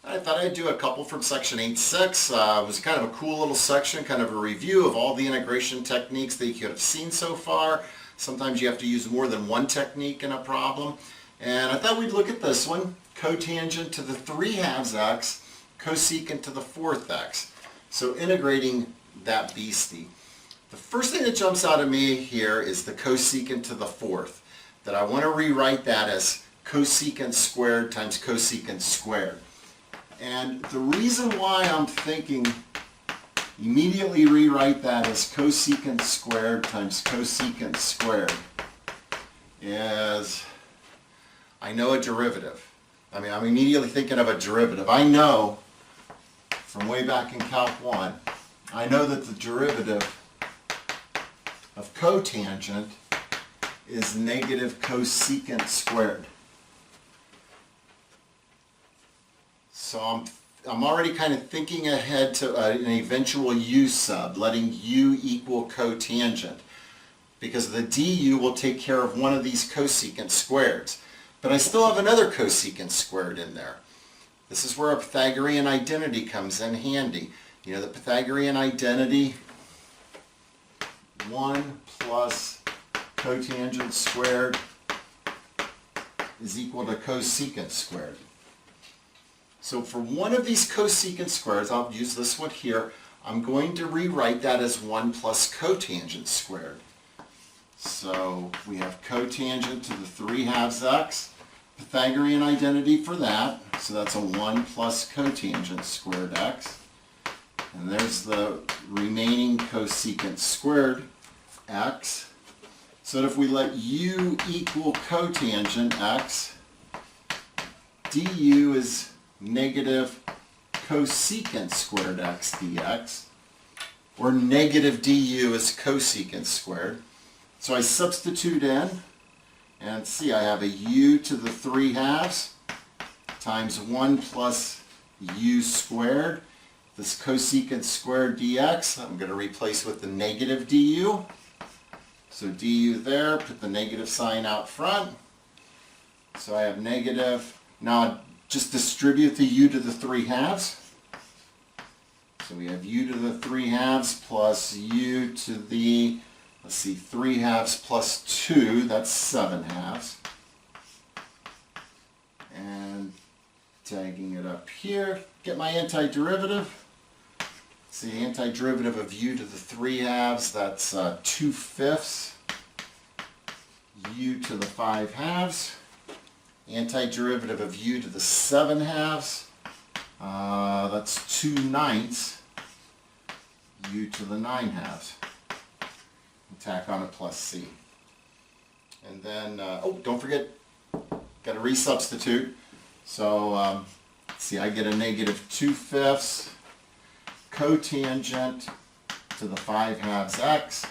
I thought I'd do a couple from section 8.6. It was kind of a cool little section, kind of a review of all the integration techniques that you could have seen so far. Sometimes you have to use more than one technique in a problem. And I thought we'd look at this one, cotangent to the 3/2 x, cosecant to the 4th x. So integrating that beastie. The first thing that jumps out at me here is the cosecant to the 4th, that I want to rewrite that as cosecant squared times cosecant squared. And the reason why I'm thinking immediately rewrite that as cosecant squared times cosecant squared is I know a derivative. I'm immediately thinking of a derivative. I know from way back in Calc 1, I know that the derivative of cotangent is negative cosecant squared. So I'm already kind of thinking ahead to an eventual u sub, letting u equal cotangent, because the du will take care of one of these cosecant squareds. But I still have another cosecant squared in there. This is where a Pythagorean identity comes in handy. You know the Pythagorean identity, 1 plus cotangent squared is equal to cosecant squared. So for one of these cosecant squares, I'll use this one here, I'm going to rewrite that as 1 plus cotangent squared. So we have cotangent to the 3/2 x, Pythagorean identity for that, so that's a 1 plus cotangent squared x. And there's the remaining cosecant squared x. So that if we let u equal cotangent x, du is negative cosecant squared x dx, or negative du is cosecant squared. So I substitute in, and see I have a u to the 3/2 times 1 plus u squared. This cosecant squared dx, I'm going to replace with the negative du. So du there, put the negative sign out front. So I have negative, now just distribute the u to the 3/2. So we have u to the 3/2 plus u to the, 3/2 plus 2, that's 7/2. And tagging it up here, get my antiderivative. See, antiderivative of u to the 3/2, that's 2/5 u to the 5/2. Antiderivative of u to the 7/2, that's 2/9 u to the 9/2. Tack on a plus c. And then, don't forget, got to resubstitute. So, see, I get a negative 2/5 cotangent to the 5/2 x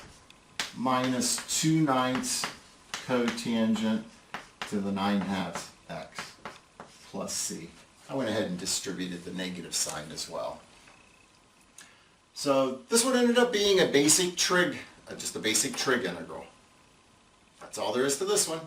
minus 2/9 cotangent to the 9/2 x plus c. I went ahead and distributed the negative sign as well. So this one ended up being a basic trig, just a basic trig integral. That's all there is to this one.